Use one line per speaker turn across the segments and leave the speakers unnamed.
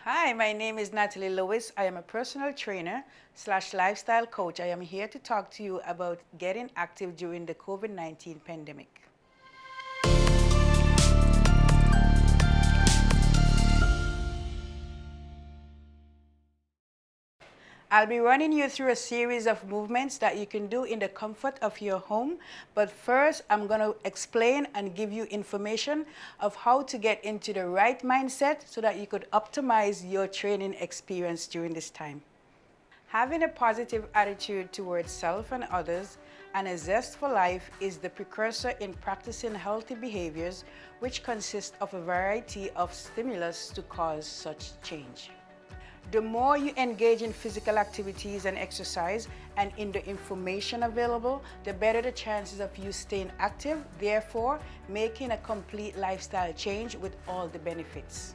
Hi, my name is Nathalie Lewis. I am a personal trainer slash lifestyle coach. I am here to talk to you about getting active during the COVID-19 pandemic. I'll be running you through a series of movements that you can do in the comfort of your home. But first, I'm going to explain and give you information of how to get into the right mindset so that you could optimize your training experience during this time. Having a positive attitude towards self and others and a zest for life is the precursor in practicing healthy behaviors, which consist of a variety of stimulus to cause such change. The more you engage in physical activities and exercise and in the information available, the better the chances of you staying active, therefore making a complete lifestyle change with all the benefits.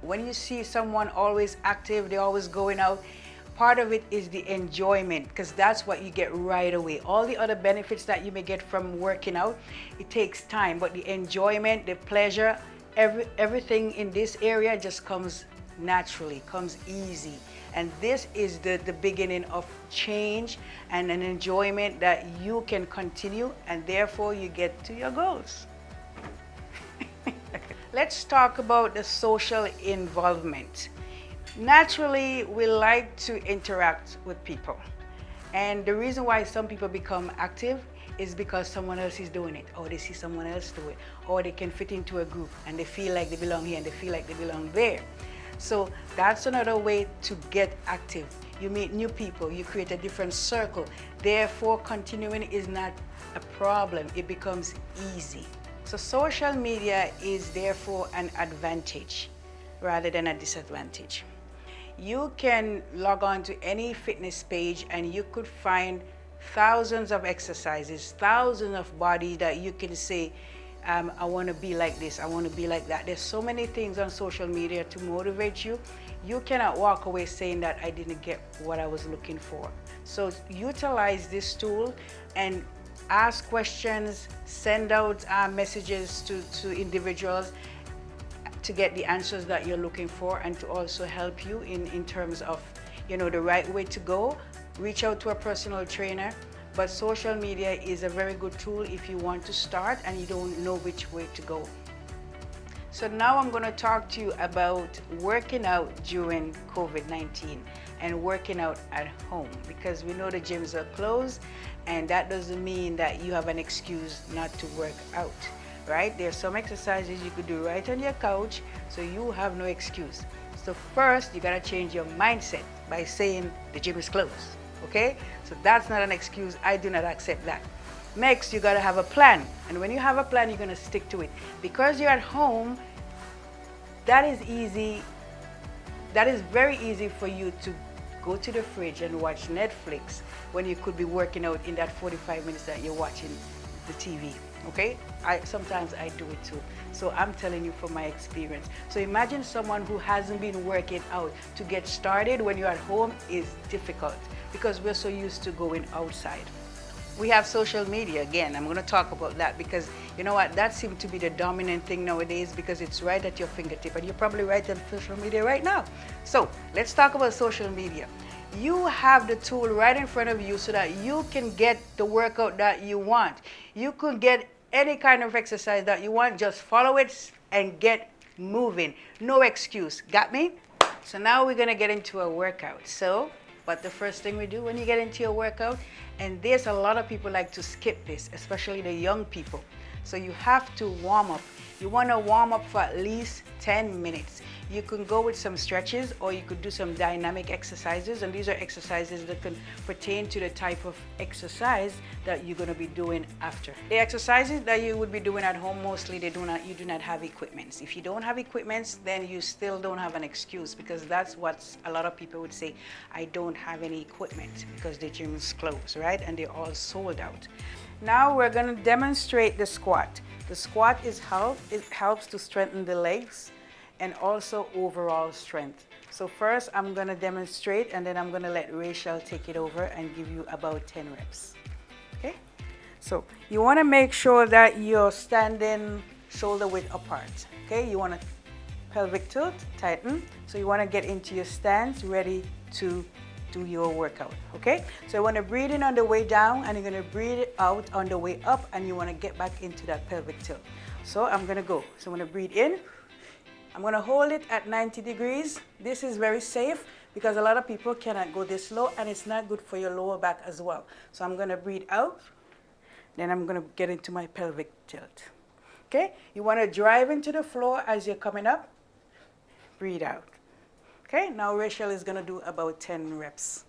When you see someone always active, they're always going out, part of it is the enjoyment, because that's what you get right away. All the other benefits that you may get from working out, it takes time, but the enjoyment, the pleasure, everything in this area just comes naturally, comes easy. And this is the beginning of change and an enjoyment that you can continue, and therefore you get to your goals. Let's talk about the social involvement. Naturally, we like to interact with people. And the reason why some people become active is because someone else is doing it, or they see someone else do it, or they can fit into a group and they feel like they belong here and they feel like they belong there. So that's another way to get active. You meet new people, you create a different circle. Therefore, continuing is not a problem, it becomes easy. So social media is therefore an advantage rather than a disadvantage. You can log on to any fitness page and you could find thousands of exercises, thousands of bodies that you can say, I want to be like this, I want to be like that. There's so many things on social media to motivate you. You cannot walk away saying that I didn't get what I was looking for. So utilize this tool and ask questions, send out messages to individuals to get the answers that you're looking for, and to also help you in terms of, the right way to go. Reach out to a personal trainer. But social media is a very good tool if you want to start and you don't know which way to go. So now I'm going to talk to you about working out during COVID-19 and working out at home, because we know the gyms are closed, and that doesn't mean that you have an excuse not to work out, right? There's some exercises you could do right on your couch, so you have no excuse. So first, you got to change your mindset by saying the gym is closed. Okay, so that's not an excuse. I do not accept that. Next, you got to have a plan, and when you have a plan, you're going to stick to it. Because you're at home, that is easy. That is very easy for you to go to the fridge and watch Netflix when you could be working out in that 45 minutes that you're watching the TV. Okay, sometimes I do it too. So I'm telling you from my experience. So imagine someone who hasn't been working out. To get started when you're at home is difficult, because we're so used to going outside. We have social media. Again, I'm going to talk about that, because you know what, that seems to be the dominant thing nowadays, because it's right at your fingertip, and you're probably right on social media right now. So let's talk about social media. You have the tool right in front of you so that you can get the workout that you want. You could get any kind of exercise that you want. Just follow it and get moving. No excuse. Got me? So now we're going to get into a workout. But the first thing we do when you get into your workout, and there's a lot of people like to skip this, especially the young people. So you have to warm up. You want to warm up for at least 10 minutes. You can go with some stretches, or you could do some dynamic exercises, and these are exercises that can pertain to the type of exercise that you're going to be doing after. The exercises that you would be doing at home, mostly you do not have equipments. If you don't have equipments, then you still don't have an excuse, because that's what a lot of people would say, I don't have any equipment, because the gym is closed, right? And they're all sold out. Now we're going to demonstrate the squat. The squat it helps to strengthen the legs and also overall strength. So first I'm going to demonstrate, and then I'm going to let Rachel take it over and give you about 10 reps. Okay? So you want to make sure that you're standing shoulder width apart. Okay? You want to pelvic tilt, tighten. So you want to get into your stance, ready to do your workout, okay? So you want to breathe in on the way down, and you're going to breathe out on the way up, and you want to get back into that pelvic tilt. So I'm going to go. So I'm going to breathe in. I'm going to hold it at 90 degrees. This is very safe because a lot of people cannot go this low, and it's not good for your lower back as well. So I'm going to breathe out. Then I'm going to get into my pelvic tilt. Okay? You want to drive into the floor as you're coming up. Breathe out. Okay? Now Rachel is going to do about 10 reps.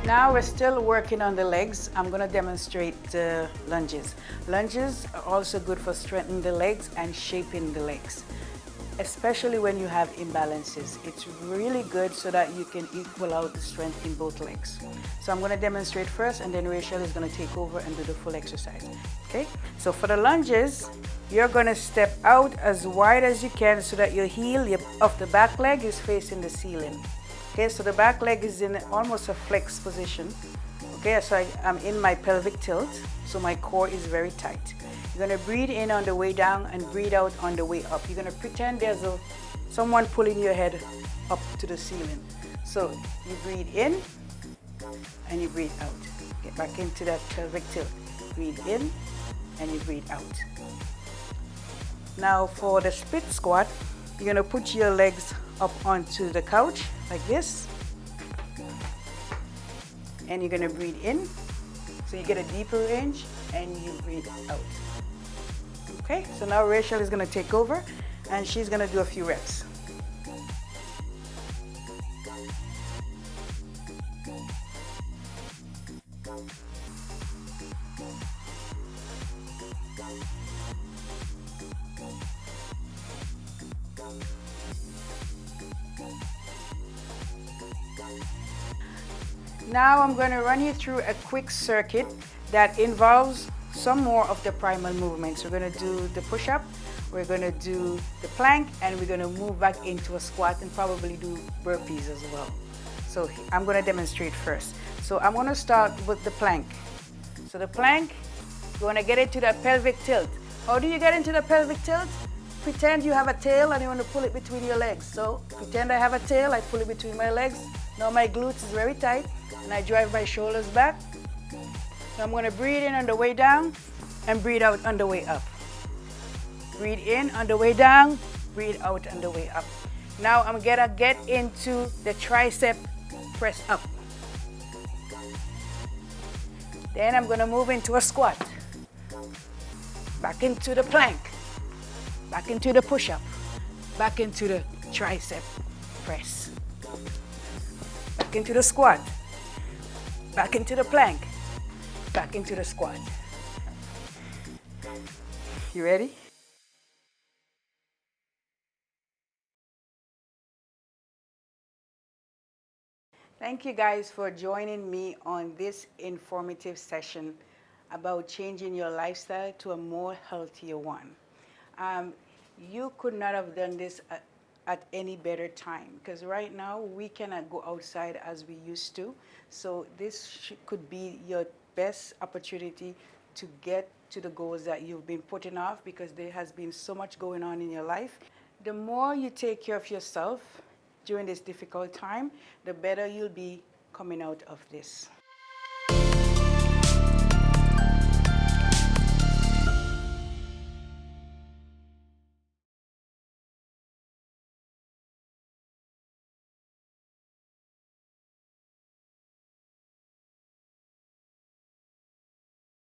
Now we're still working on the legs. I'm going to demonstrate lunges. Lunges are also good for strengthening the legs and shaping the legs, especially when you have imbalances. It's really good so that you can equal out the strength in both legs. So I'm going to demonstrate first, and then Rachel is going to take over and do the full exercise. Okay? So for the lunges, you're going to step out as wide as you can so that your heel of the back leg is facing the ceiling. Okay, so the back leg is in almost a flex position. Okay, so I'm in my pelvic tilt, so my core is very tight. You're going to breathe in on the way down and breathe out on the way up. You're going to pretend there's someone pulling your head up to the ceiling. So you breathe in and you breathe out. Get back into that pelvic tilt. Breathe in and you breathe out. Now for the split squat, you're going to put your legs up onto the couch like this, and you're going to breathe in so you get a deeper range, and you breathe out. Okay, so now Rachel is going to take over, and she's going to do a few reps. Now I'm going to run you through a quick circuit that involves some more of the primal movements. We're going to do the push-up, we're going to do the plank, and we're going to move back into a squat and probably do burpees as well. So I'm going to demonstrate first. So I'm going to start with the plank. So the plank, you want to get into that pelvic tilt. How do you get into the pelvic tilt? Pretend you have a tail and you want to pull it between your legs. So pretend I have a tail, I pull it between my legs. Now my glutes is very tight, and I drive my shoulders back. Now I'm going to breathe in on the way down and breathe out on the way up. Breathe in on the way down, breathe out on the way up. Now I'm going to get into the tricep press up. Then I'm going to move into a squat. Back into the plank. Back into the push-up. Back into the tricep press. Back into the squat. Back into the plank. Back into the squat. You ready? Thank you guys for joining me on this informative session about changing your lifestyle to a more healthier one. You could not have done this at any better time, because right now we cannot go outside as we used to. So this could be your best opportunity to get to the goals that you've been putting off, because there has been so much going on in your life. The more you take care of yourself during this difficult time, the better you'll be coming out of this.